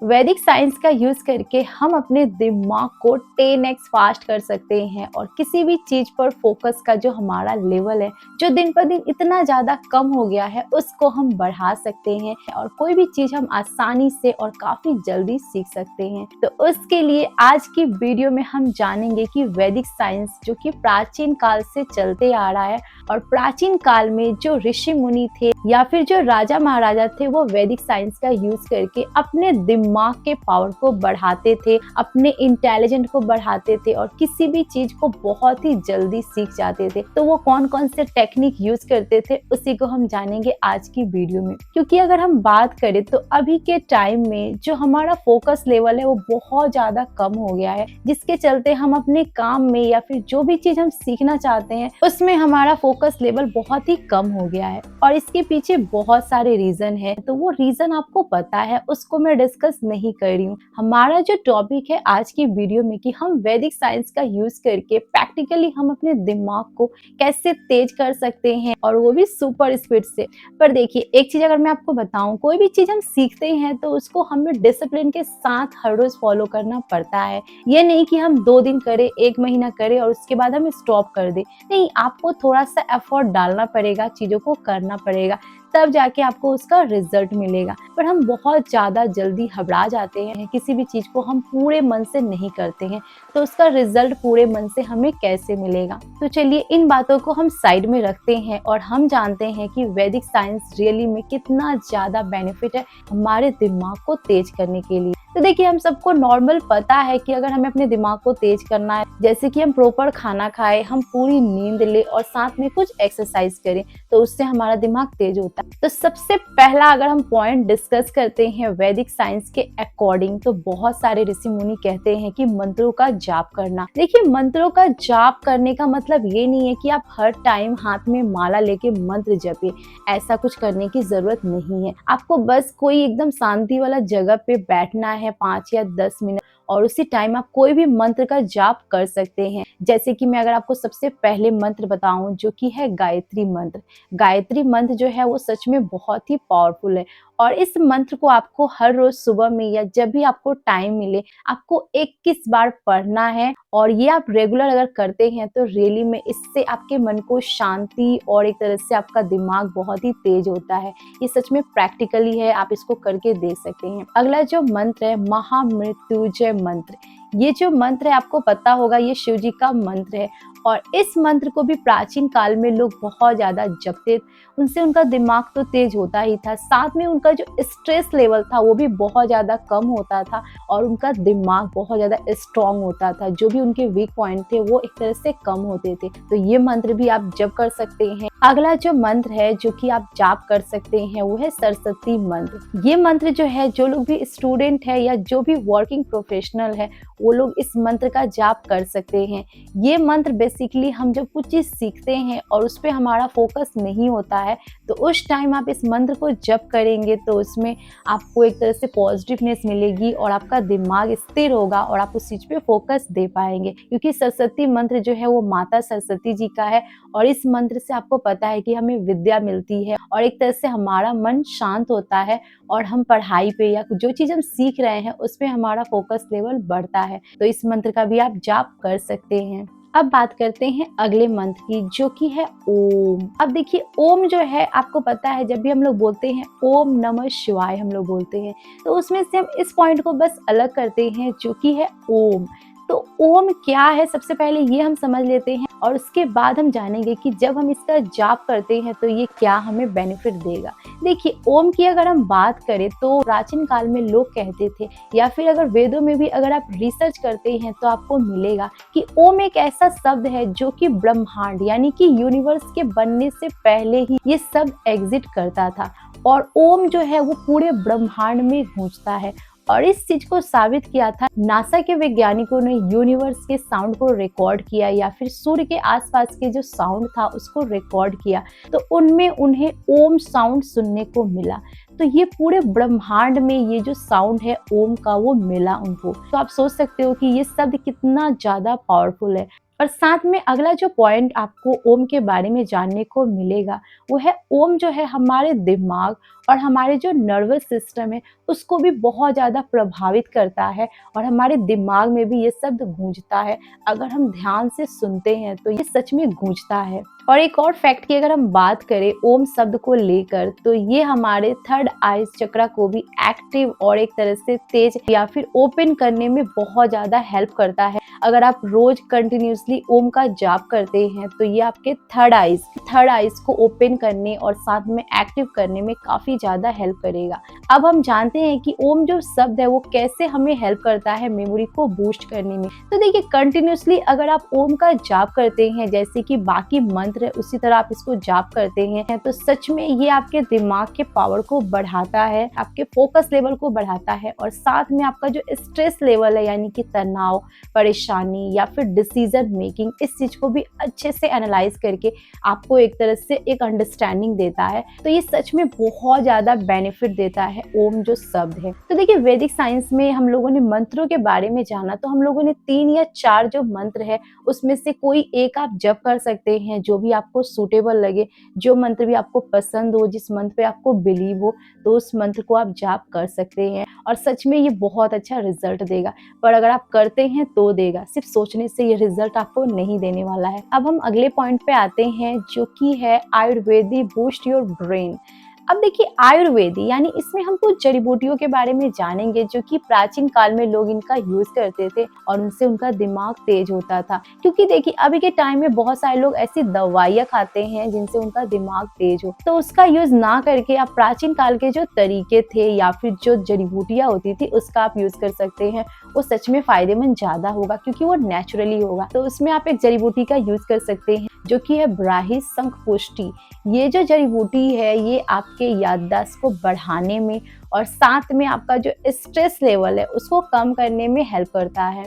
वैदिक साइंस का यूज करके हम अपने दिमाग को 10x फास्ट कर सकते हैं और किसी भी चीज पर फोकस का जो हमारा लेवल है, जो दिन पर दिन इतना ज्यादा कम हो गया है, उसको हम बढ़ा सकते हैं और कोई भी चीज हम आसानी से और काफी जल्दी सीख सकते हैं। तो उसके लिए आज की वीडियो में हम जानेंगे कि वैदिक साइंस जो कि प्राचीन काल से चलते आ रहा है और प्राचीन काल में जो ऋषि मुनि थे या फिर जो राजा महाराजा थे, वो वैदिक साइंस का यूज करके अपने दिमाग के पावर को बढ़ाते थे, अपने इंटेलिजेंट को बढ़ाते थे और किसी भी चीज को बहुत ही जल्दी सीख जाते थे। तो वो कौन कौन से टेक्निक यूज करते थे, उसी को हम जानेंगे आज की वीडियो में। क्योंकि अगर हम बात करें तो अभी के टाइम में जो हमारा फोकस लेवल है वो बहुत ज्यादा कम हो गया है, जिसके चलते हम अपने काम में या फिर जो भी चीज हम सीखना चाहते हैं उसमें हमारा फोकस लेवल बहुत ही कम हो गया है। और इसके पीछे बहुत सारे रीजन है, तो वो रीजन आपको पता है, उसको मैं डिस्कस नहीं कर रही हूँ। हमारा जो टॉपिक है आज की वीडियो में कि हम वैदिक साइंस का यूज करके प्रैक्टिकली हम अपने दिमाग को कैसे तेज कर सकते हैं और वो भी सुपर स्पीड से। पर देखिए, एक चीज अगर मैं आपको बताऊं, कोई भी चीज हम सीखते हैं तो उसको हमें डिसिप्लिन के साथ हर रोज फॉलो करना पड़ता है। ये नहीं कि हम 2 दिन करें, 1 महीना करें और उसके बाद हम स्टॉप कर दें। नहीं, आपको थोड़ा सा एफर्ट डालना पड़ेगा, चीजों को करना पड़ेगा, तब जाके आपको उसका रिजल्ट मिलेगा। पर हम बहुत ज्यादा जल्दी घबरा जाते हैं, किसी भी चीज को हम पूरे मन से नहीं करते हैं, तो उसका रिजल्ट पूरे मन से हमें कैसे मिलेगा। तो चलिए इन बातों को हम साइड में रखते हैं और हम जानते हैं कि वैदिक साइंस रियली में कितना ज्यादा बेनिफिट है हमारे दिमाग को तेज करने के लिए। तो देखिए, हम सबको नॉर्मल पता है कि अगर हमें अपने दिमाग को तेज करना है, जैसे कि हम प्रॉपर खाना खाएं, हम पूरी नींद ले और साथ में कुछ एक्सरसाइज करें, तो उससे हमारा दिमाग तेज होता है। तो सबसे पहला अगर हम पॉइंट डिस्कस करते हैं वैदिक साइंस के अकॉर्डिंग, तो बहुत सारे ऋषि मुनि कहते हैं कि मंत्रों का जाप करना। देखिए, मंत्रों का जाप करने का मतलब ये नहीं है कि आप हर टाइम हाथ में माला लेके मंत्र जपिए, ऐसा कुछ करने की जरूरत नहीं है। आपको बस कोई एकदम शांति वाला जगह पे बैठना है 5 या 10 मिनट और उसी टाइम आप कोई भी मंत्र का जाप कर सकते हैं। जैसे कि मैं अगर आपको सबसे पहले मंत्र बताऊं, जो कि है गायत्री मंत्र। गायत्री मंत्र जो है वो सच में बहुत ही पावरफुल है और इस मंत्र को आपको हर रोज सुबह में या जब भी आपको टाइम मिले, आपको 21 बार पढ़ना है। और ये आप रेगुलर अगर करते हैं तो रियली में इससे आपके मन को शांति और एक तरह से आपका दिमाग बहुत ही तेज होता है। ये सच में प्रैक्टिकली है, आप इसको करके देख सकते हैं। अगला जो मंत्र है महामृत्युंजय मंत्र। ये जो मंत्र है आपको पता होगा, ये शिव जी का मंत्र है और इस मंत्र को भी प्राचीन काल में लोग बहुत ज्यादा जपते, उनसे उनका दिमाग तो तेज होता ही था, साथ में उनका जो स्ट्रेस लेवल था वो भी बहुत ज्यादा कम होता था और उनका दिमाग बहुत ज्यादा स्ट्रांग होता था। जो भी उनके वीक पॉइंट थे वो एक तरह से कम होते थे। तो ये मंत्र भी आप जप कर सकते हैं। अगला जो मंत्र है जो कि आप जाप कर सकते हैं वो है सरस्वती मंत्र। ये मंत्र जो है, जो लोग भी स्टूडेंट है या जो भी वर्किंग प्रोफेशनल है, वो लोग इस मंत्र का जाप कर सकते हैं। ये मंत्र बेसिकली हम जब कुछ चीज सीखते हैं और उस पर हमारा फोकस नहीं होता है, तो उस टाइम आप इस मंत्र को जप करेंगे तो उसमें आपको एक तरह से पॉजिटिवनेस मिलेगी और आपका दिमाग स्थिर होगा और आप उस चीज पे फोकस दे पाएंगे। क्योंकि सरस्वती मंत्र जो है वो माता सरस्वती जी का है और इस मंत्र से आपको पता है कि हमें विद्या मिलती है और एक तरह से हमारा मन शांत होता है और हम पढ़ाई पे या जो चीज हम सीख रहे हैं उस पे हमारा फोकस लेवल बढ़ता है। तो इस मंत्र का भी आप जाप कर सकते हैं। अब बात करते हैं अगले मंत्र की, जो कि है ओम। अब देखिए, ओम जो है आपको पता है, जब भी हम लोग बोलते हैं ओम नमः शिवाय हम लोग बोलते हैं, तो उसमें से हम इस पॉइंट को बस अलग करते हैं जो कि है ओम। तो ओम क्या है, सबसे पहले ये हम समझ लेते हैं और उसके बाद हम जानेंगे कि जब हम इसका जाप करते हैं तो ये क्या हमें बेनिफिट देगा। देखिए, ओम की अगर हम बात करें तो प्राचीन काल में लोग कहते थे, या फिर अगर वेदों में भी अगर आप रिसर्च करते हैं तो आपको मिलेगा कि ओम एक ऐसा शब्द है जो कि ब्रह्मांड यानी कि यूनिवर्स के बनने से पहले ही ये शब्द एग्जिस्ट करता था और ओम जो है वो पूरे ब्रह्मांड में गूंजता है। और इस चीज को साबित किया था नासा के वैज्ञानिकों ने। यूनिवर्स के साउंड को रिकॉर्ड किया या फिर सूर्य के आसपास के जो साउंड था उसको रिकॉर्ड किया, तो उनमें उन्हें ओम साउंड सुनने को मिला। तो ये पूरे ब्रह्मांड में ये जो साउंड है ओम का वो मिला उनको। तो आप सोच सकते हो कि ये शब्द कितना ज्यादा पावरफुल है। और साथ में अगला जो पॉइंट आपको ओम के बारे में जानने को मिलेगा, वो है ओम जो है हमारे दिमाग और हमारे जो नर्वस सिस्टम है उसको भी बहुत ज़्यादा प्रभावित करता है और हमारे दिमाग में भी ये शब्द गूंजता है। अगर हम ध्यान से सुनते हैं तो ये सच में गूंजता है। और एक और फैक्ट की अगर हम बात करें ओम शब्द को लेकर, तो ये हमारे थर्ड आईज चक्रा को भी एक्टिव और एक तरह से तेज या फिर ओपन करने में बहुत ज़्यादा हेल्प करता है। अगर आप रोज कंटिन्यूसली ओम का जाप करते हैं तो ये आपके थर्ड आईज को ओपन करने और साथ में एक्टिव करने में काफी ज्यादा हेल्प करेगा। अब हम जानते हैं कि ओम जो शब्द है वो कैसे हमें हेल्प करता है मेमोरी को बूस्ट करने में। तो देखिए, कंटिन्यूसली अगर आप ओम का जाप करते हैं जैसे कि बाकी मंत्र है उसी तरह आप इसको जाप करते हैं, तो सच में ये आपके दिमाग के पावर को बढ़ाता है, आपके फोकस लेवल को बढ़ाता है और साथ में आपका जो स्ट्रेस लेवल है यानी कि तनाव, परेशानी या फिर डिसीजन मेकिंग, इस चीज को भी अच्छे से एनालाइज करके आपको एक तरह से एक अंडरस्टैंडिंग देता है। तो ये सच में बहुत ज्यादा बेनिफिट देता है ओम जो शब्द है। तो देखिए, वैदिक साइंस में हम लोगों ने मंत्रों के बारे में जाना, तो हम लोगों ने 3 या 4 जो मंत्र है उसमें से कोई एक आप जप कर सकते हैं, जो भी आपको सूटेबल लगे, जो मंत्र भी आपको पसंद हो, जिस मंत्र पे आपको बिलीव हो, तो उस मंत्र को आप जाप कर सकते हैं और सच में ये बहुत अच्छा रिजल्ट देगा। पर अगर आप करते हैं तो देगा, सिर्फ सोचने से ये रिजल्ट आपको नहीं देने वाला है। अब हम अगले पॉइंट पे आते हैं जो कि है आयुर्वेदिक बूस्ट योर ब्रेन। अब देखिए, आयुर्वेदी यानी इसमें हम कुछ जड़ी बूटियों के बारे में जानेंगे जो कि प्राचीन काल में लोग इनका यूज करते थे और उनसे उनका दिमाग तेज होता था। क्योंकि देखिए, अभी के टाइम में बहुत सारे लोग ऐसी दवाइयाँ खाते हैं जिनसे उनका दिमाग तेज हो, तो उसका यूज ना करके आप प्राचीन काल के जो तरीके थे या फिर जो जड़ी बूटियाँ होती थी उसका आप यूज कर सकते हैं। वो सच में फायदेमंद ज्यादा होगा क्योंकि वो नेचुरली होगा। तो उसमें आप एक जड़ी बूटी का यूज कर सकते हैं जो कि है ब्राही शंख पुष्टि। ये जो जड़ी बूटी है ये आपके याददाश्त को बढ़ाने में और साथ में आपका जो स्ट्रेस लेवल है उसको कम करने में हेल्प करता है।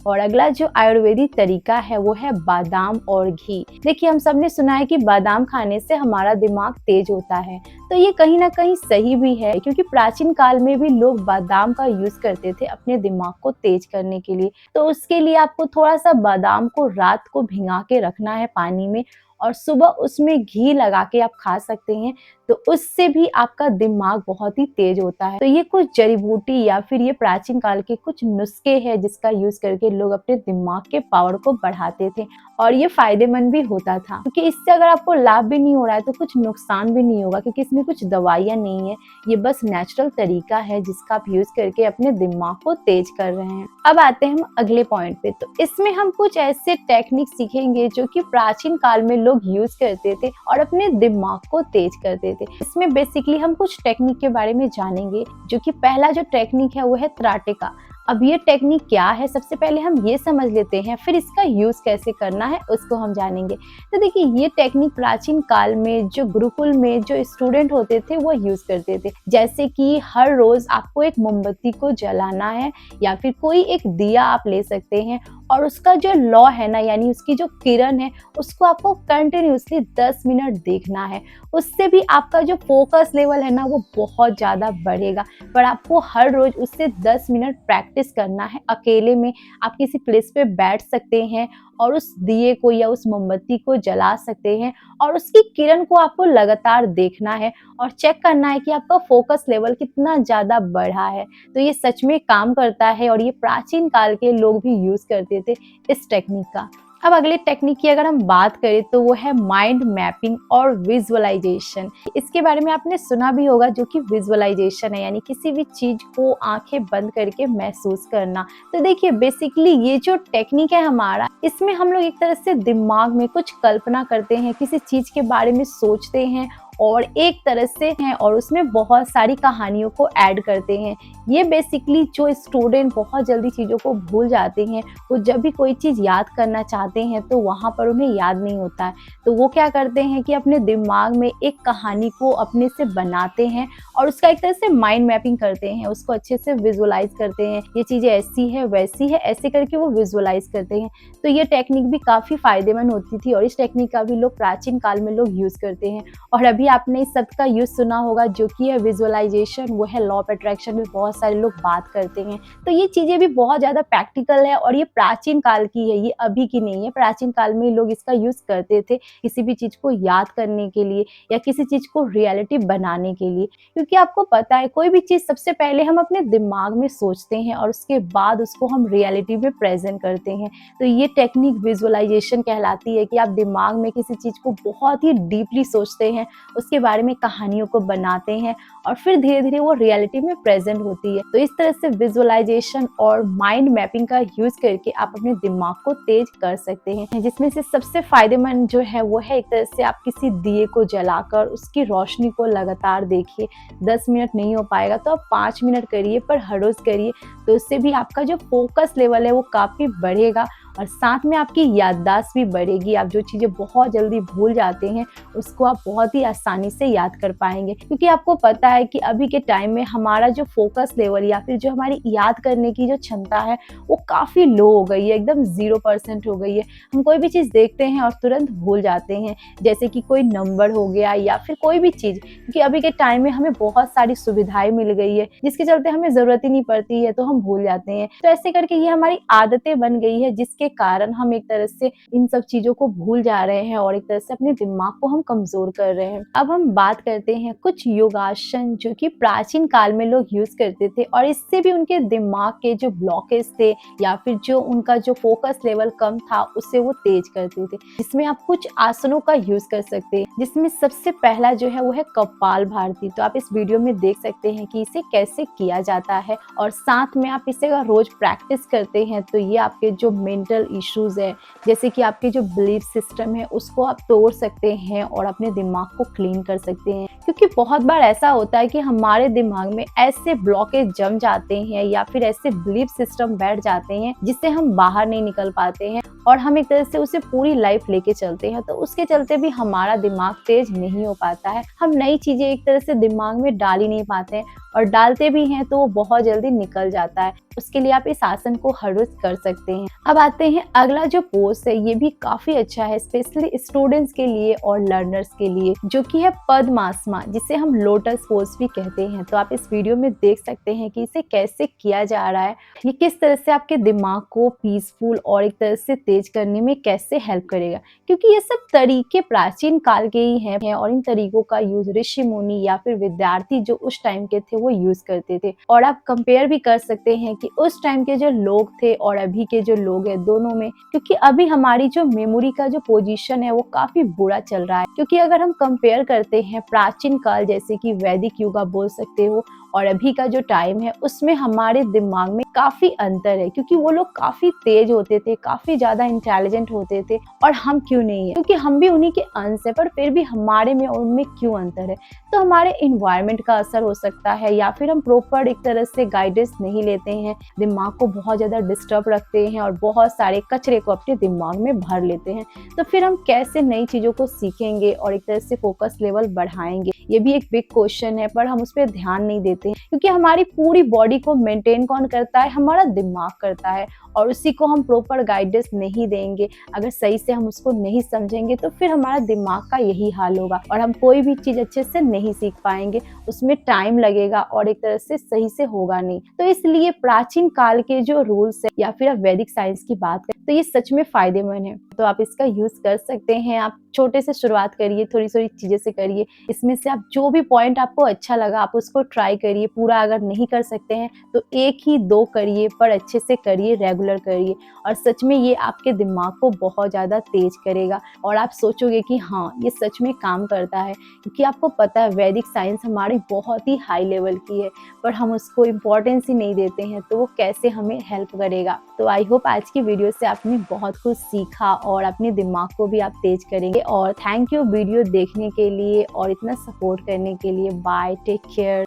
और अगला जो आयुर्वेदिक तरीका है वो है बादाम और घी। देखिए, हम सब ने सुना है कि बादाम खाने से हमारा दिमाग तेज होता है, तो ये कहीं ना कहीं सही भी है क्योंकि प्राचीन काल में भी लोग बादाम का यूज करते थे अपने दिमाग को तेज करने के लिए। तो उसके लिए आपको थोड़ा सा बादाम को रात को भिगा के रखना है पानी में और सुबह उसमें घी लगा के आप खा सकते हैं, तो उससे भी आपका दिमाग बहुत ही तेज होता है। तो ये कुछ जड़ी बूटी या फिर ये प्राचीन काल के कुछ नुस्खे हैं जिसका यूज करके लोग अपने दिमाग के पावर को बढ़ाते थे और ये फायदेमंद भी होता था क्योंकि इससे अगर आपको लाभ भी नहीं हो रहा है तो कुछ नुकसान भी नहीं होगा क्योंकि इसमें कुछ दवाइयाँ नहीं है, ये बस नेचुरल तरीका है जिसका आप यूज करके अपने दिमाग को तेज कर रहे हैं। अब आते हैं हम अगले पॉइंट पे, तो इसमें हम कुछ ऐसे टेक्निक सीखेंगे जो कि प्राचीन काल में लोग यूज करते थे और अपने दिमाग को तेज करते थे। इसमें बेसिकली हम कुछ टेक्निक के बारे में जानेंगे, जो कि पहला जो टेक्निक है वो है त्राटका। अब ये टेक्निक क्या है, सबसे पहले हम ये समझ लेते हैं, फिर इसका यूज कैसे करना है उसको हम जानेंगे। तो देखिए, ये टेक्निक प्राचीन काल में जो गुरुकुल में जो स्टूडेंट होते थे वो यूज करते थे। जैसे कि हर रोज आपको एक मोमबत्ती को जलाना है या फिर कोई एक दिया आप ले सकते हैं और उसका जो लौ है ना, यानी उसकी जो किरण है उसको आपको कंटिन्यूसली 10 मिनट देखना है। उससे भी आपका जो फोकस लेवल है ना वो बहुत ज्यादा बढ़ेगा। पर आपको हर रोज उससे 10 मिनट प्रैक्टिस करना है अकेले में। आप किसी प्लेस पे बैठ सकते हैं और उस दिए को या उस मोमबत्ती को जला सकते हैं और उसकी किरण को आपको लगातार देखना है और चेक करना है कि आपका फोकस लेवल कितना ज्यादा बढ़ा है। तो ये सच में काम करता है और ये प्राचीन काल के लोग भी यूज करते थे इस टेक्निक का। अब अगले टेक्निक की अगर हम बात करें तो वो है माइंड मैपिंग और विजुअलाइजेशन। इसके बारे में आपने सुना भी होगा, जो कि विजुअलाइजेशन है, यानी किसी भी चीज को आंखें बंद करके महसूस करना। तो देखिए, बेसिकली ये जो टेक्निक है हमारा, इसमें हम लोग एक तरह से दिमाग में कुछ कल्पना करते हैं, किसी चीज के बारे में सोचते हैं और एक तरह से हैं और उसमें बहुत सारी कहानियों को ऐड करते हैं। ये बेसिकली जो स्टूडेंट बहुत जल्दी चीज़ों को भूल जाते हैं, वो जब भी कोई चीज़ याद करना चाहते हैं तो वहाँ पर उन्हें याद नहीं होता है, तो वो क्या करते हैं कि अपने दिमाग में एक कहानी को अपने से बनाते हैं और उसका एक तरह से माइंड मैपिंग करते हैं, उसको अच्छे से विजुअलाइज करते हैं, ये चीज़ें ऐसी है वैसी है, ऐसे करके वो विजुअलाइज करते हैं। तो ये टेक्निक भी काफ़ी फायदेमंद होती थी और इस टेक्निक का भी लोग प्राचीन काल में लोग यूज़ करते हैं और अभी आपने इस शब्द का यूज सुना होगा जो कि है विजुअलाइजेशन, वो है लॉ ऑफ अट्रैक्शन में बहुत सारे लोग बात करते हैं। तो ये चीजें भी बहुत ज्यादा प्रैक्टिकल है और ये प्राचीन काल की है, ये अभी की नहीं है। प्राचीन काल में लोग इसका यूज करते थे किसी भी चीज को याद करने के लिए या किसी चीज को रियलिटी बनाने के लिए। क्योंकि आपको पता है कोई भी चीज सबसे पहले हम अपने दिमाग में सोचते हैं और उसके बाद उसको हम रियलिटी में प्रेजेंट करते हैं। तो ये टेक्निक विजुअलाइजेशन कहलाती है कि आप दिमाग में किसी चीज को बहुत ही डीपली सोचते हैं, उसके बारे में कहानियों को बनाते हैं और फिर धीरे धीरे वो रियलिटी में प्रेजेंट होती है। तो इस तरह से विजुअलाइजेशन और माइंड मैपिंग का यूज करके आप अपने दिमाग को तेज कर सकते हैं, जिसमें से सबसे फायदेमंद जो है वो है एक तरह से आप किसी दिए को जलाकर उसकी रोशनी को लगातार देखिए। 10 मिनट नहीं हो पाएगा तो आप 5 मिनट करिए, पर हर रोज करिए। तो उससे भी आपका जो फोकस लेवल है वो काफी बढ़ेगा और साथ में आपकी याददाश्त भी बढ़ेगी। आप जो चीजें बहुत जल्दी भूल जाते हैं उसको आप बहुत ही आसानी से याद कर पाएंगे। क्योंकि आपको पता है कि अभी के टाइम में हमारा जो फोकस लेवल या फिर जो हमारी याद करने की जो क्षमता है वो काफी लो हो गई है, एकदम 0% हो गई है। हम कोई भी चीज देखते हैं और तुरंत भूल जाते हैं, जैसे कि कोई नंबर हो गया या फिर कोई भी चीज। क्योंकि अभी के टाइम में हमें बहुत सारी सुविधाएं मिल गई है जिसके चलते हमें जरूरत ही नहीं पड़ती है तो हम भूल जाते हैं। तो ऐसे करके ये हमारी आदतें बन गई है जिसके कारण हम एक तरह से इन सब चीजों को भूल जा रहे हैं और एक तरह से अपने दिमाग को हम कमजोर कर रहे हैं। अब हम बात करते हैं कुछ योगासन जो कि प्राचीन काल में लोग यूज करते थे और इससे भी उनके दिमाग के जो ब्लॉकेज थे या फिर जो उनका जो फोकस लेवल कम था उससे वो तेज करते थे। जिसमें आप कुछ आसनों का यूज कर सकते हैं, जिसमें सबसे पहला जो है वो है कपाल भारती। तो आप इस वीडियो में देख सकते हैं कि इसे कैसे किया जाता है और साथ में आप इसे अगर रोज प्रैक्टिस करते हैं तो ये आपके जो मेंटल इश्यूज है, जैसे कि आपके जो बिलीफ सिस्टम है, उसको आप तोड़ सकते हैं और अपने दिमाग को क्लीन कर सकते हैं। क्योंकि बहुत बार ऐसा होता है कि हमारे दिमाग में ऐसे ब्लॉकेज जम जाते हैं या फिर ऐसे बिलीफ सिस्टम बैठ जाते हैं जिससे हम बाहर नहीं निकल पाते हैं और हम एक तरह से उसे पूरी लाइफ लेके चलते हैं। तो उसके चलते भी हमारा दिमाग तेज नहीं हो पाता है, हम नई चीजें एक तरह से दिमाग में डाल ही नहीं पाते हैं और डालते भी हैं तो वो बहुत जल्दी निकल जाता है। उसके लिए आप इस आसन को हर रोज कर सकते हैं। अब आते हैं अगला जो पोज है, ये भी काफी अच्छा है स्पेशली स्टूडेंट्स के लिए और लर्नर्स के लिए, जो कि है पद्मासना, जिसे हम लोटस पोज भी कहते हैं। तो आप इस वीडियो में देख सकते हैं कि इसे कैसे किया जा रहा है, ये किस तरह से आपके दिमाग को पीसफुल और एक तरह से तेज करने में कैसे हेल्प करेगा। क्योंकि ये सब तरीके प्राचीन काल के ही हैं और इन तरीकों का यूज ऋषि मुनि या फिर विद्यार्थी जो उस टाइम के थे वो यूज करते थे। और आप कंपेयर भी कर सकते हैं कि उस टाइम के जो लोग थे और अभी के जो लोग हैं दोनों में। क्योंकि अभी हमारी जो मेमोरी का जो पोजीशन है वो काफी बुरा चल रहा है। क्योंकि अगर हम कंपेयर करते हैं प्राचीन काल जैसे कि वैदिक युग आप बोल सकते हो और अभी का जो टाइम है, उसमें हमारे दिमाग में काफी अंतर है। क्योंकि वो लोग काफी तेज होते थे, काफी ज्यादा इंटेलिजेंट होते थे और हम क्यों नहीं है, क्योंकि हम भी उन्हीं के अंश है, पर फिर भी हमारे में और उनमें क्यों अंतर है। तो हमारे इन्वायरमेंट का असर हो सकता है या फिर हम प्रॉपर एक तरह से गाइडेंस नहीं लेते हैं, दिमाग को बहुत ज्यादा डिस्टर्ब रखते हैं और बहुत सारे कचरे को अपने दिमाग में भर लेते हैं। तो फिर हम कैसे नई चीजों को सीखेंगे और एक तरह से फोकस लेवल बढ़ाएंगे, ये भी एक बिग क्वेश्चन है, पर हम उस पर ध्यान नहीं देते हैं। क्योंकि हमारी पूरी बॉडी को मेंटेन कौन करता है, हमारा दिमाग करता है और उसी को हम प्रॉपर गाइडेंस नहीं देंगे, अगर सही से हम उसको नहीं समझेंगे तो फिर हमारा दिमाग का यही हाल होगा और हम कोई भी चीज अच्छे से नहीं सीख पाएंगे, उसमें टाइम लगेगा और एक तरह से सही से होगा नहीं। तो इसलिए प्राचीन काल के जो रूल्स है या फिर आप वैदिक साइंस की बात करें तो ये सच में फायदेमंद है। तो आप इसका यूज कर सकते हैं। आप छोटे से शुरुआत करिए, थोड़ी थोड़ी चीजें से करिए, इसमें से आप जो भी पॉइंट आपको अच्छा लगा आप उसको ट्राई करिए। पूरा अगर नहीं कर सकते हैं तो 1 ही 2 करिए, पर अच्छे से करिए, रेगुलर करिए और सच में ये आपके दिमाग को बहुत ज्यादा तेज करेगा और आप सोचोगे कि हाँ ये सच में काम करता है। क्योंकि आपको पता है वैदिक साइंस हमारी बहुत ही हाई लेवल की है, पर हम उसको इम्पोर्टेंस ही नहीं देते हैं, तो वो कैसे हमें हेल्प करेगा। तो आई होप आज की वीडियो से आपने बहुत कुछ सीखा और अपने दिमाग को भी आप तेज करेंगे। और थैंक यू वीडियो देखने के लिए और इतना सपोर्ट करने के लिए। Bye, take care.